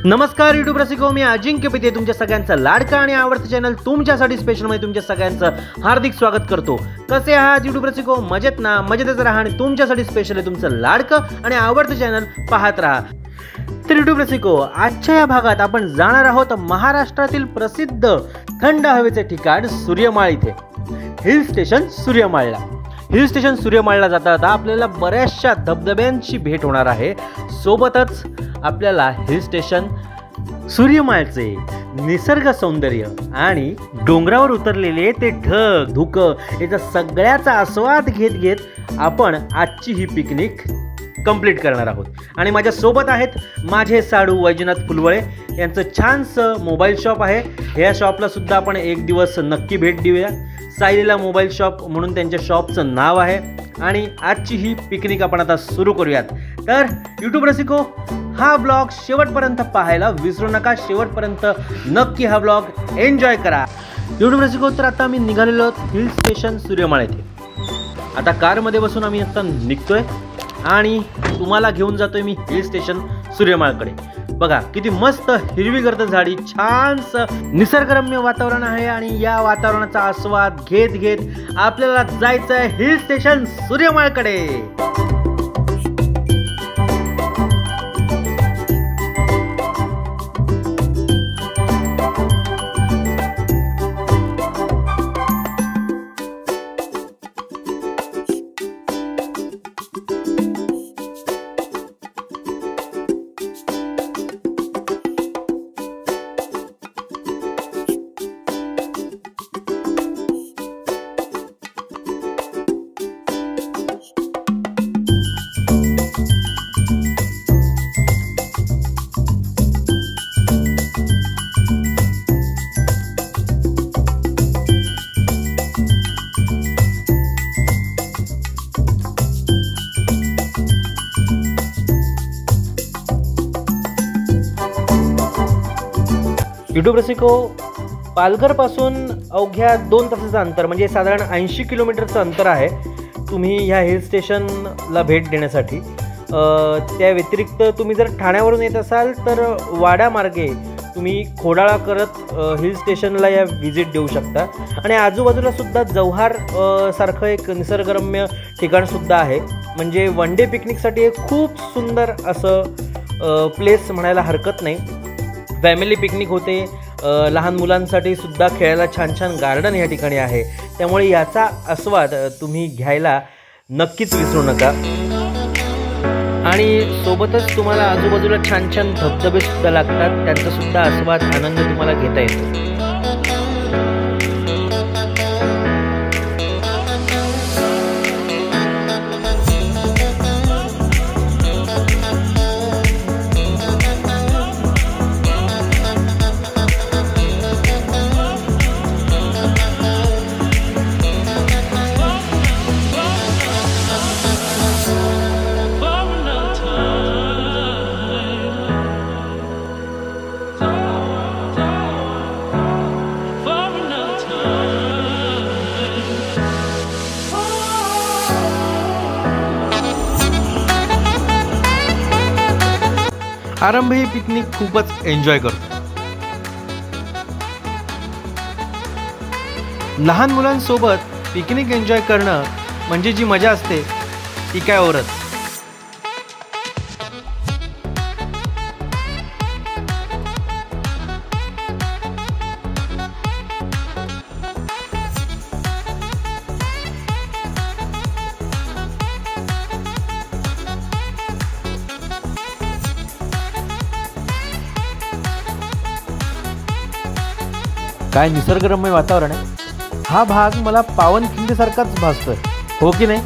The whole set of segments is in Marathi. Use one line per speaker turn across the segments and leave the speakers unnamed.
नमस्कार यूट्यूब रसिको, मी अजिंक्य पिते तुमच्या सगळ्यांचं लाडका आणि आवडतं चॅनल तुमच्यासाठी स्पेशलमध्ये तुमच्या सगळ्यांचं हार्दिक स्वागत करतो। कसे आहात यूट्यूब रसिको? मजेत ना? मजेतच राहा आणि तुमच्यासाठी स्पेशल आहे तुमचं लाडकं आणि आवडतं चॅनल पाहत राहा। तर यूट्यूब रसिको, आजच्या या भागात आपण जाणार आहोत महाराष्ट्रातील प्रसिद्ध थंड हवेचे ठिकाण सूर्यमाळ इथे, हिल स्टेशन सूर्यमाळला। हिल स्टेशन सूर्यमाळला जाता जाता आपल्याला बऱ्याचशा धबधब्यांची भेट होणार आहे। सोबतच आपल्याला हिल स्टेशन सूर्यमाळचे निसर्ग सौंदर्य आणि डोंगरावर उतरलेले ते ढग धुकं याचा सगळ्याचा आस्वाद घेत घेत आपण आजची ही पिकनिक कंप्लीट करणार आहोत। आणि माझ्या सोबत आहेत माझे साडू वैजनाथ फुलवळे यांचं छानसं मोबाईल शॉप आहे। ह्या शॉपला सुद्धा आपण एक दिवस नक्की भेट देऊया। सायलीला मोबाईल शॉप म्हणून त्यांच्या शॉपचं नाव आहे। आणि आजची ही पिकनिक आपण आता सुरू करूयात। तर यूट्यूब रसिको, हा ब्लॉग शेवटपर्यंत पाहायला विसरू नका। शेवटपर्यंत नक्की हा ब्लॉग एन्जॉय करा। यूट्यूब रसिको, तर आता आम्ही निघालेलो हिल स्टेशन सूर्यमाळ येथे। आता कारमध्ये बसून आम्ही आता निघतोय आणि तुम्हाला घेऊन जातोय मी हिल स्टेशन सूर्यमाळकडे। बघा किती मस्त हिरवीगर्द झाडी, छानसं निसर्गरम्य वातावरण आहे आणि या वातावरणाचा आस्वाद घेत घेत आपल्याला जायचं आहे हिल स्टेशन सूर्यमाळकडे। यूट्यूब रसिको, पालघरपासून अवघ्या 2 तासाचं अंतर म्हणजे साधारण 80 किलोमीटरचं अंतर आहे तुम्ही ह्या हिल स्टेशनला भेट देण्यासाठी। त्या व्यतिरिक्त तुम्ही जर ठाण्यावरून येत असाल तर वाड्यामार्गे तुम्ही खोडाळा करत हिल स्टेशनला या व्हिजिट देऊ शकता। आणि आजूबाजूला सुद्धा जव्हार सारखं एक निसर्गरम्य ठिकाणसुद्धा आहे। म्हणजे वन डे पिकनिकसाठी एक खूप सुंदर असं प्लेस म्हणायला हरकत नाही। फॅमिली पिकनिक होते, लहान मुलांसाठी सुद्धा खेळायला छान छान गार्डन या ठिकाणी आहे। त्यामुळे याचा आस्वाद तुम्ही घ्यायला नक्कीच विसरू नका। आणि सोबतच तुम्हाला आजूबाजूला छान छान धबधबे सुद्धा लागतात, त्यांचा सुद्धा आस्वाद आनंद तुम्हाला घेता येतो। आरंभ ही पिकनिक खूपच एन्जॉय करतो। लहान मुलांसोबत पिकनिक एन्जॉय करणं म्हणजे जी मजा असते ती काय औरच। काय निसर्गरम्य वातावरण आहे। हा भाग मला पावनखिंडीसारखाच भासतोय, हो की नाही?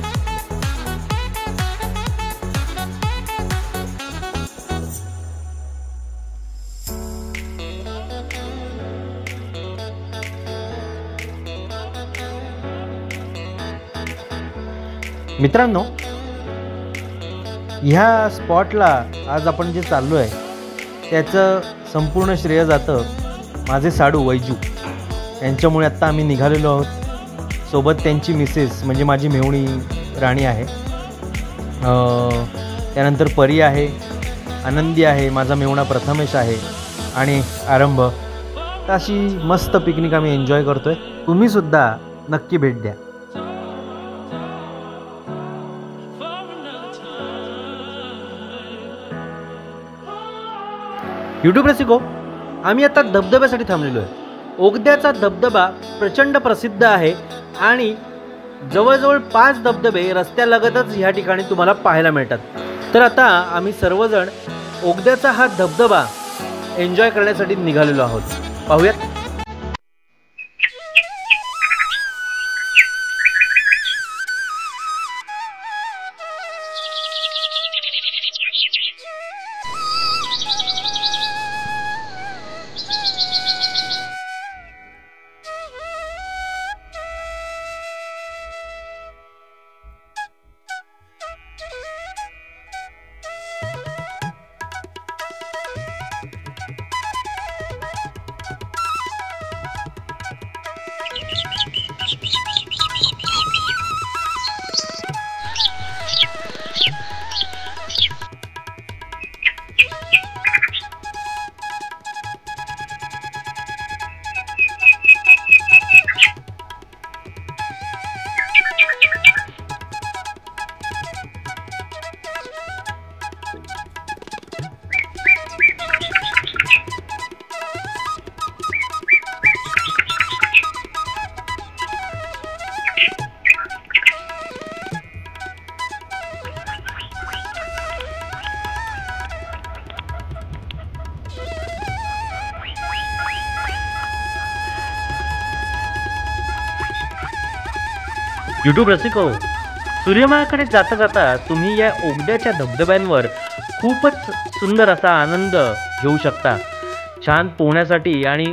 मित्रांनो, ह्या स्पॉटला आज आपण जे चाललो आहे त्याचं संपूर्ण श्रेय जातं माझे साडू वैजू यांच्यामुळे। आत्ता आम्ही निघालेलो आहोत। सोबत त्यांची मिसेस म्हणजे माझी मेहुणी राणी आहे, त्यानंतर परी आहे, आनंदी आहे, माझा मेहुणा प्रथमेश आहे आणि आरंभ. तर अशी मस्त पिकनिक आम्ही एन्जॉय करतोय. तुम्ही सुद्धा नक्की भेट द्या. यूट्यूब रसिको, आम्ही आता धबधब्यासाठी थांबलेलो आहे. ओगद्याचा धबधबा प्रचंड प्रसिद्ध आहे आणि जवळजवळ 5 धबधबे रस्त्यालगतच ह्या ठिकाणी तुम्हाला पाहायला मिळतात. तर आता आम्ही सर्वजण ओगद्याचा हा धबधबा एन्जॉय करण्यासाठी निघालेलो आहोत. पाहूयात. यूट्यूब रसिको, सूर्यमाळाकडे जाता जाता तुम्ही या ओगद्याच्या धबधब्यांवर खूपच सुंदर असा आनंद घेऊ शकता. छान पोहण्यासाठी आणि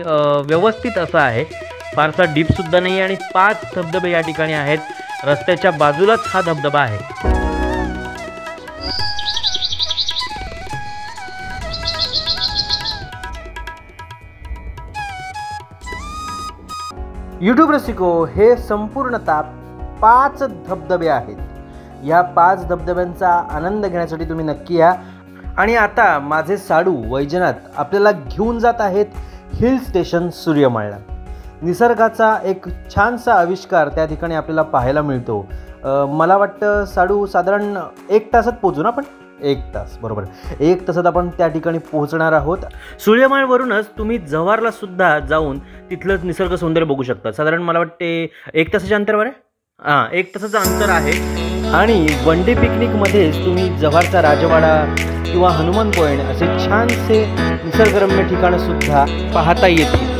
व्यवस्थित असं आहे. फारसा डीपसुद्धा नाही आणि 5 धबधबे या ठिकाणी आहेत. रस्त्याच्या बाजूलाच हा धबधबा आहे. यूट्यूब रसिको, हे संपूर्णतः 5 धबधबे आहेत. या 5 धबधब्यांचा आनंद घेण्यासाठी तुम्ही नक्की या. आणि आता माझे साडू वैजनाथ आपल्याला घेऊन जात आहेत हिल स्टेशन सूर्यमाळला. निसर्गाचा एक छानसा आविष्कार त्या ठिकाणी आपल्याला पाहायला मिळतो. मला वाटतं साडू साधारण 1 तासात पोहोचू ना आपण. 1 तास, बरोबर. 1 तासात आपण त्या ठिकाणी पोहोचणार आहोत. सूर्यमाळवरूनच तुम्ही जव्हारला सुद्धा जाऊन तिथलं निसर्ग सौंदर्य बघू शकता. साधारण मला वाटते 1 तासाच्या अंतरावर आहे. 1 तासाचं अंतर आहे. आणि वन डे पिकनिकमध्येच तुम्ही जव्हारचा राजवाडा किंवा हनुमान पॉईंट असे छानसे निसर्गरम्य ठिकाणं सुद्धा पाहता येतील.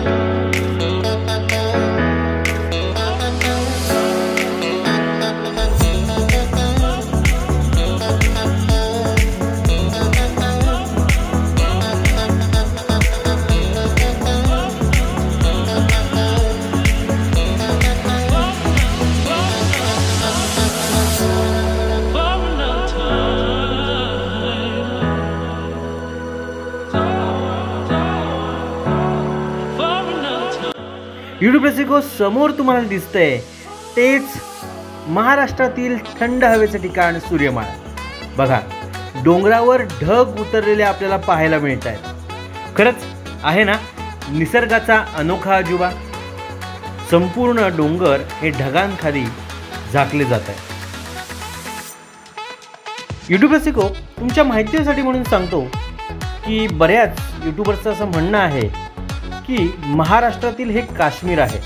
यूट्यूब रसिको, समोर तुम्हाला दिसतंय तेच महाराष्ट्रातील थंड हवेचं ठिकाण सूर्यमाळ. बघा, डोंगरावर ढग उतरलेले आपल्याला पाहायला मिळत आहेत. खरंच आहे ना निसर्गाचा अनोखा अजुबा. संपूर्ण डोंगर हे ढगांखाली झाकले जात आहे. यूट्यूब रसिको, तुमच्या माहितीसाठी म्हणून सांगतो की बऱ्याच यूट्यूबर्सचं असं म्हणणं आहे की महाराष्ट्रातील हे काश्मीर आहे.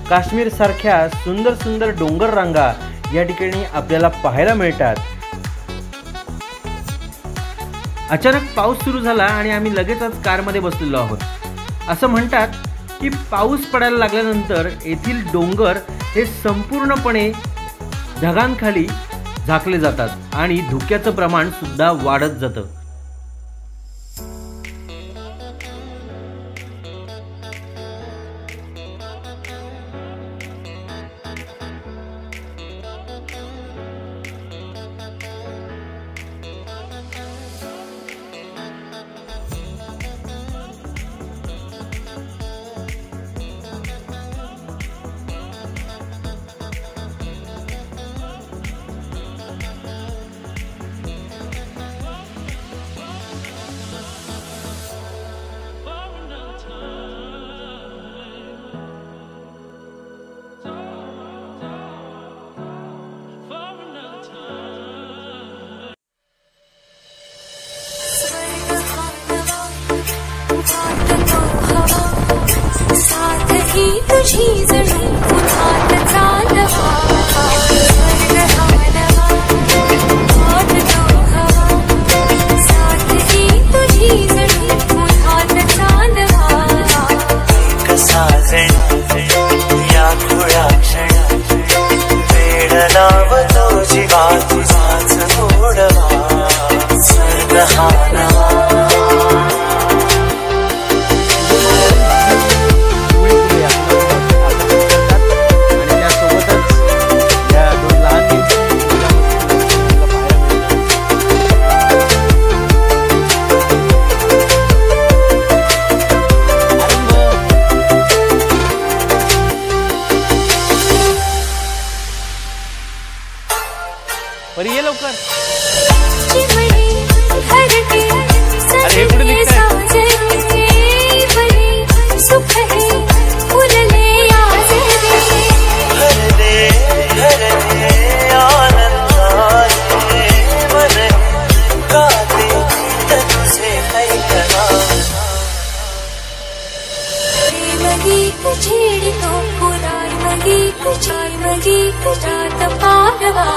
काश्मीरसारख्या सुंदर सुंदर डोंगर रांगा या ठिकाणी आपल्याला पाहायला मिळतात. अचानक पाऊस सुरू झाला आणि आम्ही लगेचच कारमध्ये बसलेलो आहोत. असं म्हणतात की पाऊस पडायला लागल्यानंतर येथील डोंगर हे संपूर्णपणे ढगांखाली झाकले जातात आणि धुक्याचं प्रमाण सुद्धा वाढत जातं.
ही तुझी जणू पुन्हा चालवा स्वर्ग हा नवा हात तो हवा साथ ही तुझी जणू पुन्हा चालवा
एक साजण या खुळ्या क्षण वेळ लावतो जीवा तुझाच गोडवा स्वर्ग हा नवा
बरी ये लवकर.
चिमणी हरके सजने साजरे बरे सुख है फुलले आजे
हरले हरले आनंदाने मन गाते तुझे ऐकना
प्रेमगीत छेडितो पुराणगीत प्रेमगीत जात पारवा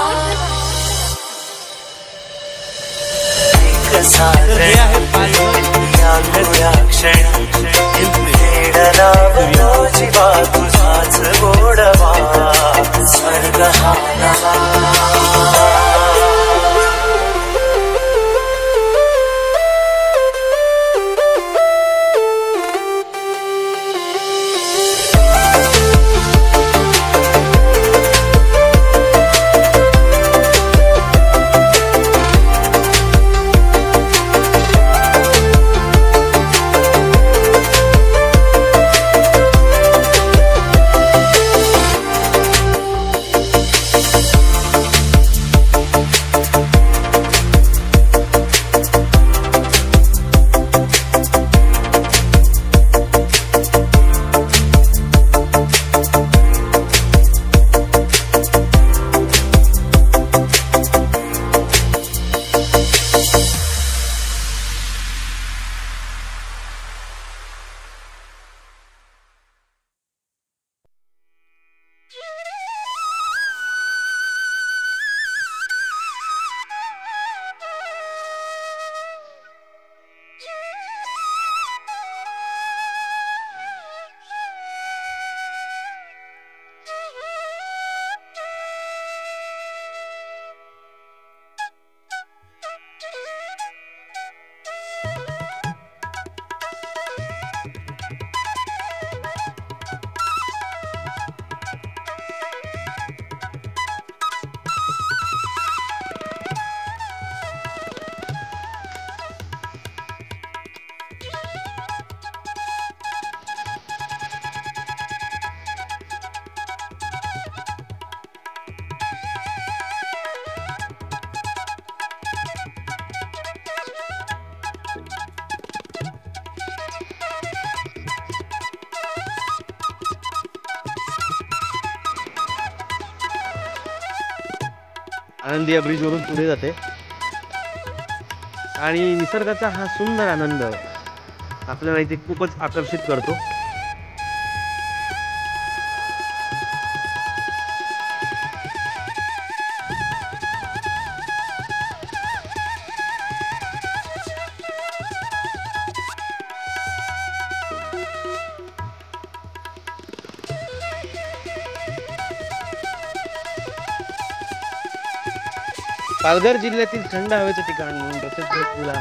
साजण या खुळ्या क्षण वेळ लावतो जीवा तुझाच गोडवा स्वर्ग हा नवा
आनंदी या ब्रिजवरून पुढे जाते आणि निसर्गाचा हा सुंदर आनंद आपल्याला इथे खूपच आकर्षित करतो. पालघर जिल्ह्यातील थंड हवेचं ठिकाण म्हणून प्रसिद्ध तुला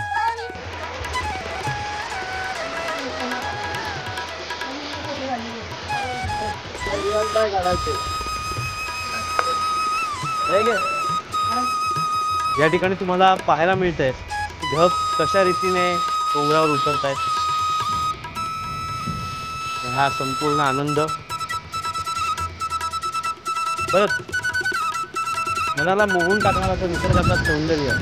या ठिकाणी तुम्हाला पाहायला मिळतंय ढग कशा रीतीने डोंगरावर उतरत आहेत. हा संपूर्ण आनंद परत मनाला मोहून टाकणारा तो निसर्गाचा सौंदर्य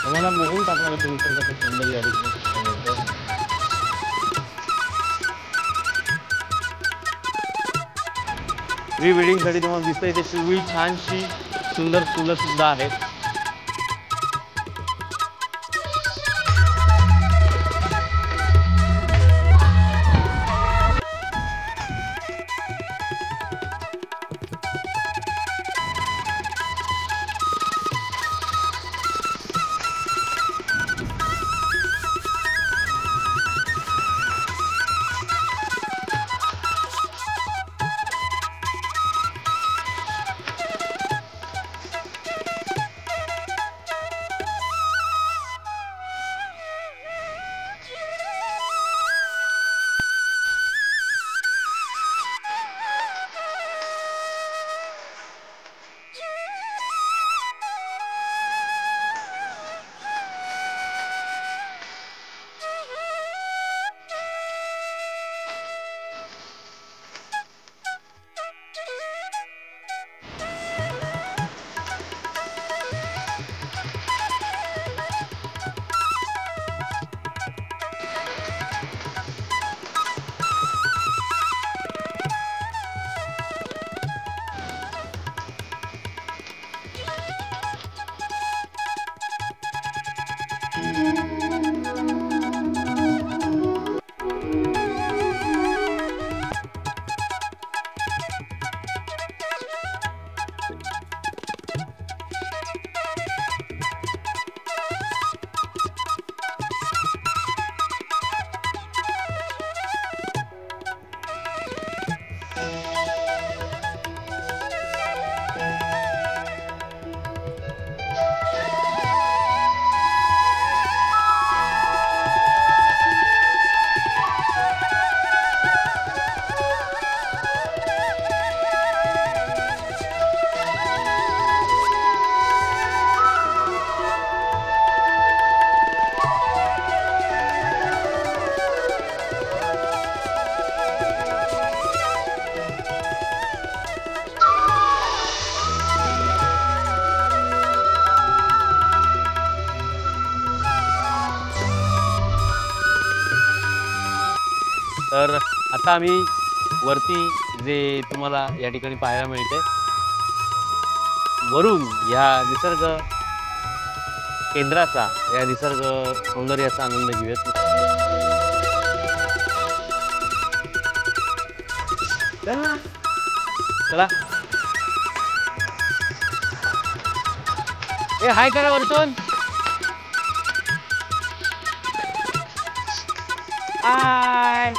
मनाला मोहून टाकणारा तो निसर्गाचं सौंदर्य प्री वेडिंग साठी तुम्हाला दिसतंय ते शिवळी छानशी सुंदर फुलं सुद्धा आहेत.
आता आम्ही वरती जे तुम्हाला या ठिकाणी पाहायला मिळते वरून या निसर्ग केंद्राचा या निसर्ग सौंदर्याचा आनंद घेऊयात. चला ए हाय करा वरतून. हाय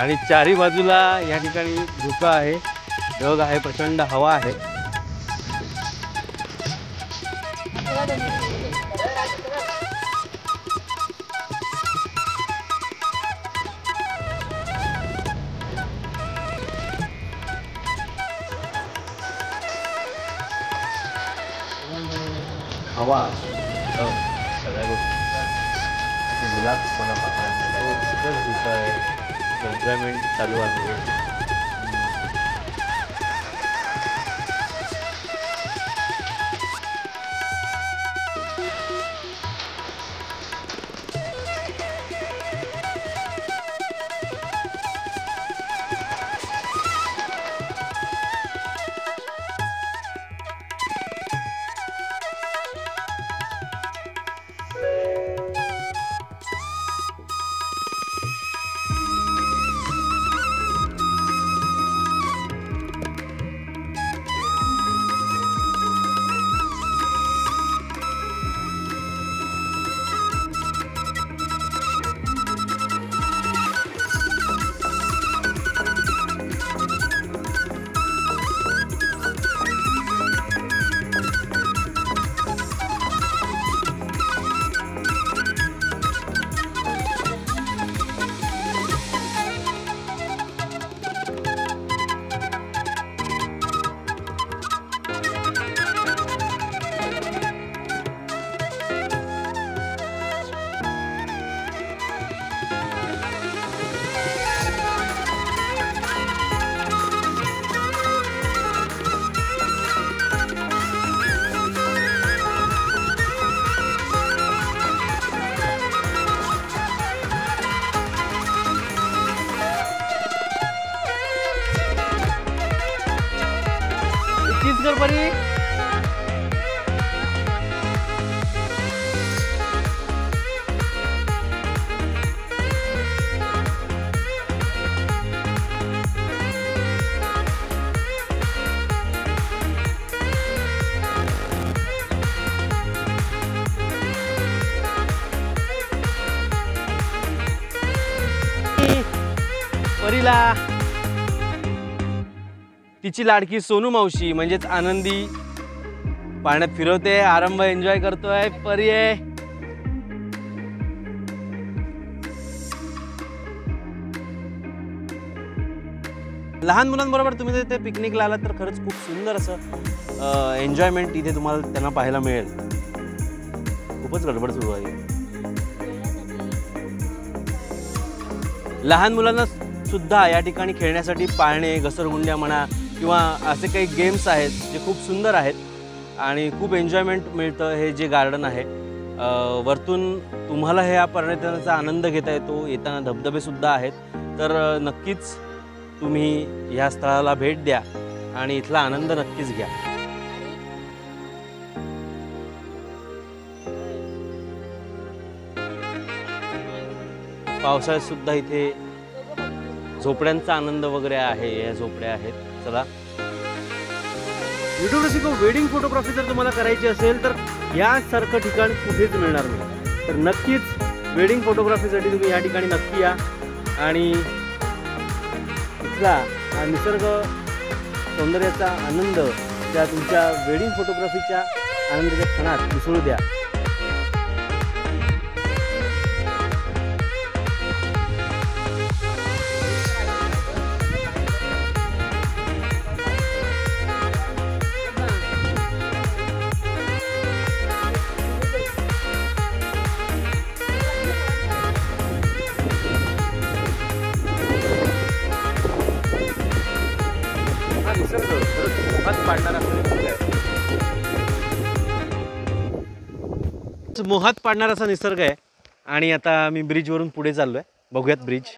आणि चारी बाजूला या ठिकाणी धुकं आहे, ढग आहे, प्रचंड हवा आहे. हवा सगळ्या गोष्टी गुलाबपणा धुकं आहे, एन्जॉयमेंट चालू आहे. परी परीला तिची लाडकी सोनू मावशी म्हणजेच आनंदी पाण्यात फिरवते, आरंभ एन्जॉय करतोय. परी आहे लहान मुलांबरोबर तुम्ही जर ते पिकनिकला आलात तर खरंच खूप सुंदर असं एन्जॉयमेंट इथे तुम्हाला त्यांना पाहायला मिळेल. खूपच गडबड सुरू आहे. लहान मुलांना सुद्धा या ठिकाणी खेळण्यासाठी पाळणे, घसरगुंड्या म्हणा किंवा असे काही गेम्स आहेत जे खूप सुंदर आहेत आणि खूप एन्जॉयमेंट मिळतं. हे जे गार्डन आहे वरतून तुम्हाला ह्या पर्यटनाचा आनंद घेता येतो. येताना धबधबेसुद्धा आहेत. तर नक्कीच तुम्ही ह्या स्थळाला भेट द्या आणि इथला आनंद नक्कीच घ्या. पावसाळ्यात सुद्धा इथे झोपड्यांचा आनंद वगैरे आहे. या झोपड्या आहेत. चला,
व्हिडिओ रसिको, वेडिंग फोटोग्राफी जर तुम्हाला करायची असेल तर यासारखं ठिकाण कुठेच मिळणार नाही. तर नक्कीच
वेडिंग फोटोग्राफीसाठी तुम्ही या ठिकाणी नक्की या आणि इथला हा निसर्ग सौंदर्याचा आनंद त्या तुमच्या वेडिंग फोटोग्राफीच्या आनंदाच्या क्षणात मिसळू द्या. मोहात पाडणारा असा निसर्ग आहे. आणि आता मी ब्रिजवरून पुढे चाललोय. बघूयात ब्रिज.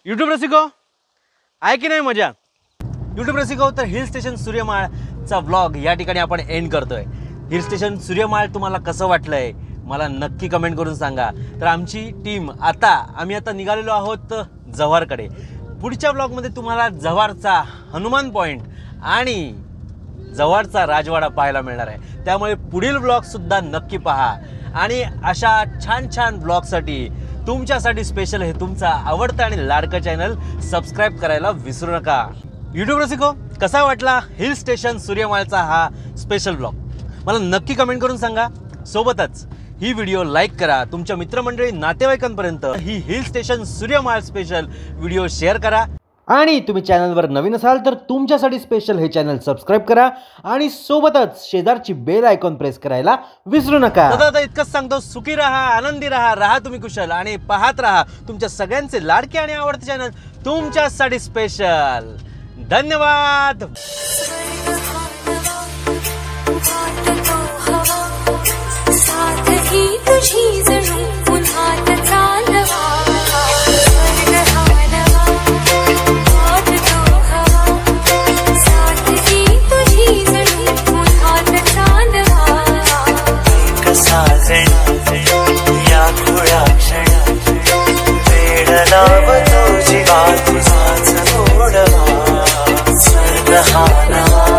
यूट्यूब रसिको आहे की नाही मजा? यूट्यूब रसिको, तर हिल स्टेशन सूर्यमाळचा व्लॉग या ठिकाणी आपण एंड करतोय. हिल स्टेशन सूर्यमाळ तुम्हाला कसं वाटलंय मला नक्की कमेंट करून सांगा. तर आमची टीम आम्ही आता निघालेलो आहोत जव्हारकडे. पुढच्या ब्लॉगमध्ये तुम्हाला जव्हारचा हनुमान पॉईंट आणि जव्हारचा राजवाडा पाहायला मिळणार आहे. त्यामुळे पुढील ब्लॉगसुद्धा नक्की पहा. आणि अशा छान छान ब्लॉगसाठी तुमच्यासाठी स्पेशल हे तुमचा आवडता आणि लाडका चॅनल सबस्क्राईब करायला विसरू नका. यूट्यूब रसिको, कसा वाटला हिल स्टेशन सूर्यमाळचा हा स्पेशल ब्लॉग मला नक्की कमेंट करून सांगा. सोबतच ही व्हिडिओ लाईक करा. तुमच्या मित्रमंडळी नातेवाईकांपर्यंत ही hill station Suryamal special video share करा.
आणि तुम्ही चॅनलवर नवीन असाल तर तुमच्यासाठी स्पेशल हे चॅनल सबस्क्राईब करा आणि सोबतच शेजारची बेल आयकॉन प्रेस करायला विसरू नका.
आता इतकंच सांगतो, सुखी राहा, आनंदी राहा, राहा तुम्ही कुशल आणि पाहत राहा तुमच्या सगळ्यांचे लाडके आणि आवडते चॅनल तुमच्यासाठी स्पेशल. धन्यवाद.
तुझी जणू पुन्हा चालवा
या खुळ्या क्षणात वेड लावतो जीवा तुझाच गोडवा. स्वर्ग हा नवा